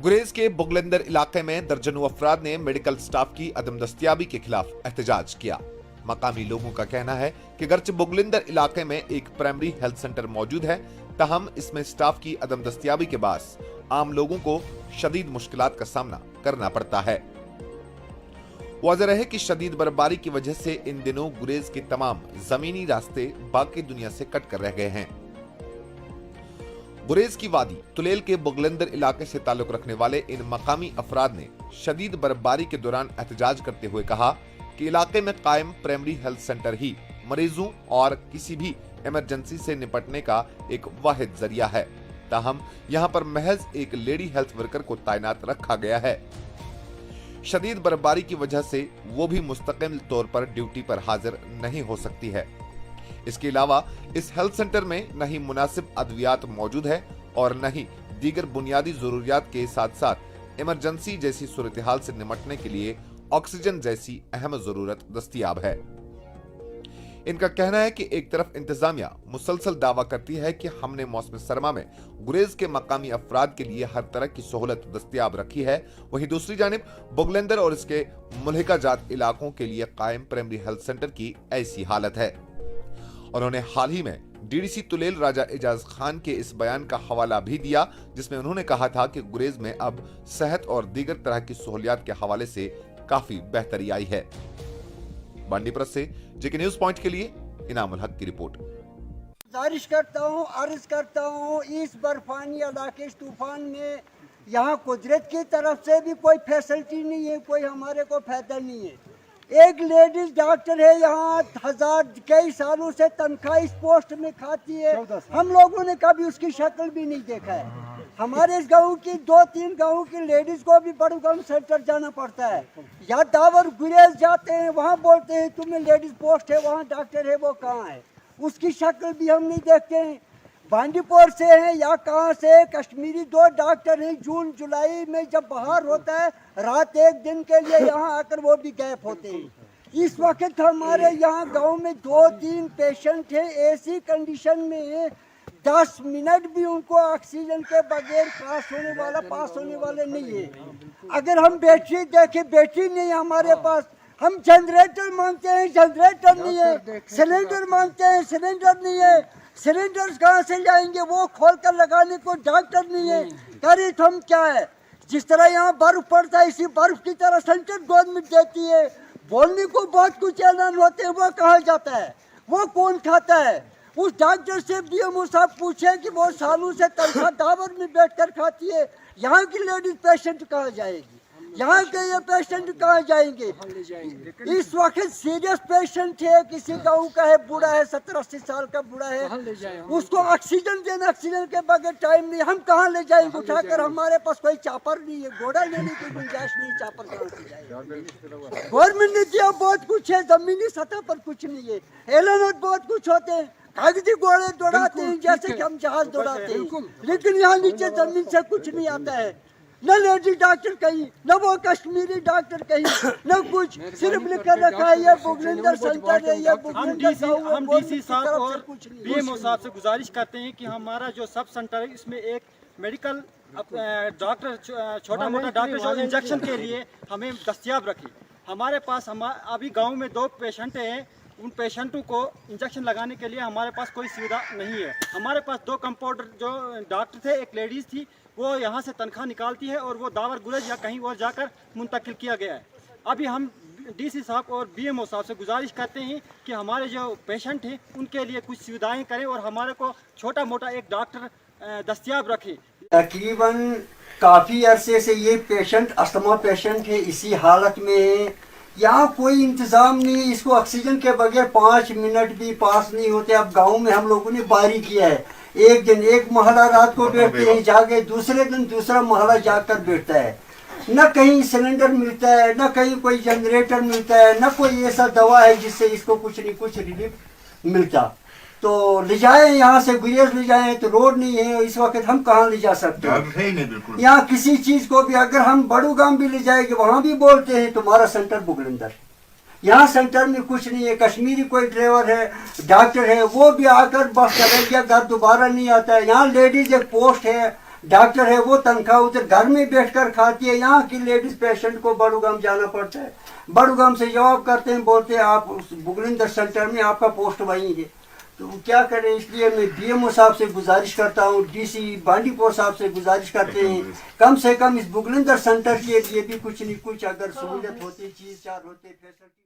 गुरेज के बुगलंदर इलाके में दर्जनों अफराद ने मेडिकल स्टाफ की अदम दस्तयाबी के खिलाफ एहतजाज किया। मकामी लोगों का कहना है कि गर्च बुगलंदर इलाके में एक प्राइमरी हेल्थ सेंटर मौजूद है, ताहम इसमें स्टाफ की अदम दस्तयाबी के बायस आम लोगों को शदीद मुश्किलात का सामना करना पड़ता है। वाज़ेह है कि शदीद बर्फबारी की वजह से इन दिनों गुरेज के तमाम जमीनी रास्ते बाकी दुनिया से कट कर रह गए हैं। गुरेज की वादी तुलेल के बुगलंदर इलाके से ताल्लुक रखने वाले इन मकामी अफराद ने शदीद बर्फबारी के दौरान एहतजाज करते हुए कहा कि इलाके में कायम प्राइमरी हेल्थ सेंटर ही मरीजों और किसी भी इमरजेंसी से निपटने का एक वाहिद जरिया है, ताहम यहाँ पर महज एक लेडी हेल्थ वर्कर को तैनात रखा गया है। शदीद बर्फबारी की वजह से वो भी मुस्तकिल तौर पर ड्यूटी पर हाजिर नहीं हो सकती है। इसके अलावा इस हेल्थ सेंटर में न ही मुनासिब अद्वियात मौजूद है और न ही दीगर बुनियादी जरूरियात के साथ साथ इमरजेंसी जैसी सूरत हाल से निपटने के लिए ऑक्सीजन जैसी अहम जरूरत दस्तयाब है। इनका कहना है कि एक तरफ इंतजामिया मुसलसल दावा करती है कि हमने मौसम सरमा में गुरेज के मकामी अफराद के लिए हर तरह की सहूलत दस्तयाब रखी है, वहीं दूसरी जानिब बुगलंदर और इसके मुल्हिका जात इलाकों के लिए कायम प्राइमरी हेल्थ सेंटर की ऐसी हालत है। उन्होंने हाल ही में डीडीसी तुलेल राजा एजाज खान के इस बयान का हवाला भी दिया, जिसमें उन्होंने कहा था कि गुरेज में अब सेहत और दीगर तरह की सहूलियात के हवाले से काफी बेहतरी आई है। बांडीपुर से जेके न्यूज पॉइंट के लिए इनामुल हक की रिपोर्ट। गुजारिश अर्ज करता हूँ इस बर्फानी इलाके इस तूफान में यहाँ कुदरत की तरफ से भी कोई फैसिलिटी नहीं है, कोई हमारे को फायदा नहीं है। एक लेडीज डॉक्टर है यहाँ कई सालों से तनख्वाह इस पोस्ट में खाती है, हम लोगों ने कभी उसकी शक्ल भी नहीं देखा है। हमारे इस गांव की 2-3 गांव की लेडीज को भी बड़गांव सेंटर जाना पड़ता है, या दावर गुरेज जाते हैं, वहाँ बोलते हैं तुम्हें लेडीज पोस्ट है, वहाँ डॉक्टर है, वो कहाँ है, उसकी शक्ल भी हम नहीं देखते हैं। बांडीपुर से हैं या कहाँ से कश्मीरी 2 डॉक्टर हैं, जून जुलाई में जब बाहर होता है रात एक दिन के लिए यहाँ आकर वो भी गैप होते हैं। इस वक्त हमारे यहाँ गांव में 2-3 पेशेंट हैं, ऐसी कंडीशन में 10 मिनट भी उनको ऑक्सीजन के बगैर पास होने वाले नहीं है। अगर हम बैटरी देखें, बैटरी नहीं हमारे पास, हम जनरेटर मांगते हैं, जनरेटर नहीं है, सिलेंडर मांगते हैं, सिलेंडर नहीं है, सिलेंडर कहाँ से लाएंगे, वो खोल कर लगाने को डॉक्टर नहीं है। करे तो हम क्या है, जिस तरह यहाँ बर्फ पड़ता है इसी बर्फ की तरह सेंटर गवर्नमेंट देती है। बोलने को बहुत कुछ ऐलान होते हैं, वो कहाँ जाता है, वो कौन खाता है। उस डॉक्टर से डीएमओ साहब पूछे कि वो सालों से तनख्वाह टावर में बैठकर खाती है, यहाँ की लेडीज पेशेंट कहाँ जाएगी, यहाँ के ये पेशेंट कहाँ जाएंगे। इस वक्त सीरियस पेशेंट है, किसी गाँव का है, बूढ़ा है, 70-80 साल का बूढ़ा है, उसको ऑक्सीजन देना, ऑक्सीजन के बगैर टाइम नहीं, हम कहाँ ले जाएंगे उठाकर। हमारे पास कोई चापर नहीं है, घोड़ा लेने की गुंजाइश नहीं, चापर कहाँ से जाएगा। गवर्नमेंट ने दिया बहुत कुछ है, जमीनी सतह पर कुछ नहीं है, एलान बहुत कुछ होते हैं, कागजी घोड़े दौड़ाते हैं जैसे कि हम जहाज दौड़ाते हैं, लेकिन यहाँ नीचे जमीन से कुछ नहीं आता है। न लेडी डॉक्टर कहीं, न वो कश्मीरी डॉक्टर कहीं, न कुछ, सिर्फ लिखकर रखा है ये बुगलंदर सेंटर है, ये बुगलंदर। हम डीसी साहब और बीएमओ साहब से गुजारिश करते हैं कि हमारा जो सब सेंटर है इसमें एक मेडिकल डॉक्टर, छोटा मोटा डॉक्टर जो इंजेक्शन के लिए हमें दस्तयाब रखे। हमारे पास अभी गाँव में 2 पेशेंट हैं, उन पेशेंटों को इंजेक्शन लगाने के लिए हमारे पास कोई सुविधा नहीं है। हमारे पास 2 कंपाउंडर जो डॉक्टर थे, एक लेडीज़ थी, वो यहाँ से तनख्वाह निकालती है और वो दावर गुरेज या कहीं और जाकर मुंतकिल किया गया है। अभी हम डीसी साहब और बीएमओ साहब से गुजारिश करते हैं कि हमारे जो पेशेंट हैं उनके लिए कुछ सुविधाएं करें और हमारे को छोटा मोटा एक डॉक्टर दस्तयाब रखें। तकरीबन काफ़ी अरसे से ये पेशेंट अस्थमा पेशेंट है, इसी हालत में है, यहाँ कोई इंतज़ाम नहीं, इसको ऑक्सीजन के बगैर 5 मिनट भी पास नहीं होते। अब गांव में हम लोगों ने बारी किया है, एक दिन एक महला रात को बैठते हैं जाके, दूसरे दिन दूसरा महला जाकर बैठता है, न कहीं सिलेंडर मिलता है, न कहीं कोई जनरेटर मिलता है, न कोई ऐसा दवा है जिससे इसको कुछ नहीं कुछ रिलीफ मिलता। तो ले जाए यहाँ से गुरेज ले जाए तो रोड नहीं है, इस वक्त हम कहाँ ले जा सकते हैं। यहाँ किसी चीज को भी अगर हम बड़ूगाम भी ले जाएंगे वहाँ भी बोलते हैं तुम्हारा सेंटर बुगलंदर, यहाँ सेंटर में कुछ नहीं है। कश्मीरी कोई ड्राइवर है, डॉक्टर है, वो भी आकर बस चले गया, घर दोबारा नहीं आता है। यहाँ लेडीज एक पोस्ट है, डॉक्टर है वो तनख्वाह उधर घर में बैठकर खाती है, यहाँ की लेडीज पेशेंट को बड़ूगाम जाना पड़ता है, बड़ूगाम से जवाब करते हैं, बोलते हैं आप उस बुगलिंदर सेंटर में आपका पोस्ट वहीं है। तो क्या करें, इसलिए मैं बीएमओ साहब से गुजारिश करता हूँ, डीसी बांडीपुर साहब से गुजारिश करते हैं, कम से कम इस बुगलिंदर सेंटर के लिए भी कुछ नहीं कुछ अगर सहूलियत होती, चीज चार होते, फैसिलिटी